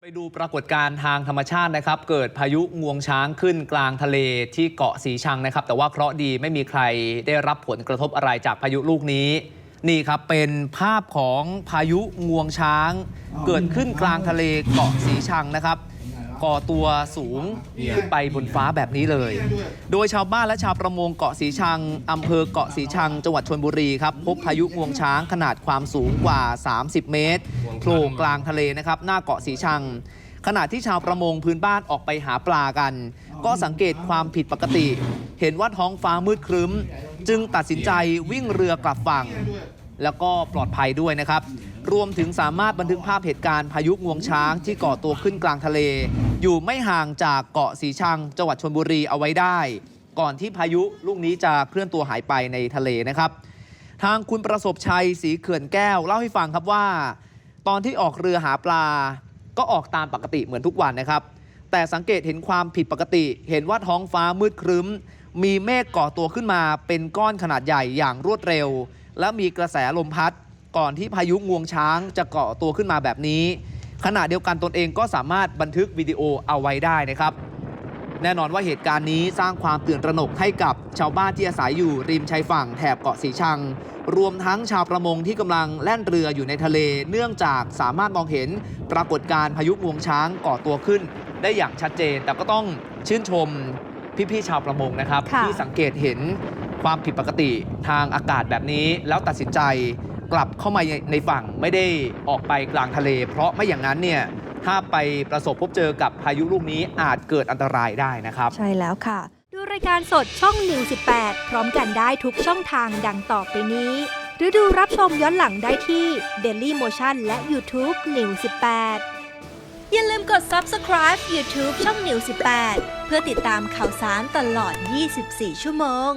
ไปดูปรากฏการณ์ทางธรรมชาตินะครับเกิดพายุงวงช้างขึ้นกลางทะเลที่เกาะสีชังนะครับแต่ว่าเคราะห์ดีไม่มีใครได้รับผลกระทบอะไรจากพายุลูกนี้นี่ครับเป็นภาพของพายุงวงช้างเกิดขึ้นกลางทะเลเกาะสีชังนะครับก่อตัวสูงขึ้นไปบนฟ้าแบบนี้เลยโดยชาวบ้านและชาวประมงเกาะสีชังอำเภอเกาะสีชังจังหวัดชลบุรีครับพบพายุงวงช้างขนาดความสูงกว่า30 เมตรโผล่กลางทะเลนะครับหน้าเกาะสีชังขณะที่ชาวประมงพื้นบ้านออกไปหาปลากันก็สังเกตความผิดปกติเห็นว่าท้องฟ้ามืดครึ้มจึงตัดสินใจวิ่งเรือกลับฝั่งแล้วก็ปลอดภัยด้วยนะครับรวมถึงสามารถบันทึกภาพเหตุการณ์พายุงวงช้างที่ก่อตัวขึ้นกลางทะเลอยู่ไม่ห่างจากเกาะสีชังจังหวัดชลบุรีเอาไว้ได้ก่อนที่พายุลูกนี้จะเคลื่อนตัวหายไปในทะเลนะครับทางคุณประสบชัยศรีเขื่อนแก้วเล่าให้ฟังครับว่าตอนที่ออกเรือหาปลาก็ออกตามปกติเหมือนทุกวันนะครับแต่สังเกตเห็นความผิดปกติเห็นว่าท้องฟ้ามืดครึ้มมีเมฆก่อตัวขึ้นมาเป็นก้อนขนาดใหญ่อย่างรวดเร็วและมีกระแสลมพัดก่อนที่พายุงวงช้างจะเกาะตัวขึ้นมาแบบนี้ขณะเดียวกันตนเองก็สามารถบันทึกวิดีโอเอาไว้ได้นะครับแน่นอนว่าเหตุการณ์นี้สร้างความตื่นตระหนกให้กับชาวบ้านที่อาศัยอยู่ริมชายฝั่งแถบเกาะสีชังรวมทั้งชาวประมงที่กำลังแล่นเรืออยู่ในทะเลเนื่องจากสามารถมองเห็นปรากฏการณ์พายุงวงช้างก่อตัวขึ้นได้อย่างชัดเจนแต่ก็ต้องชื่นชมพี่ๆชาวประมงนะครับที่สังเกตเห็นความผิดปกติทางอากาศแบบนี้แล้วตัดสินใจกลับเข้ามาในฝั่งไม่ได้ออกไปกลางทะเลเพราะไม่อย่างนั้นเนี่ยถ้าไปประสบพบเจอกับพายุลูกนี้อาจเกิดอันตรายได้นะครับใช่แล้วค่ะดูรายการสดช่องนิว18พร้อมกันได้ทุกช่องทางดังต่อไปนี้หรือดูรับชมย้อนหลังได้ที่ Daily Motion และ YouTube New 18อย่าลืมกด Subscribe YouTube ช่องนิว18เพื่อติดตามข่าวสารตลอด24 ชั่วโมง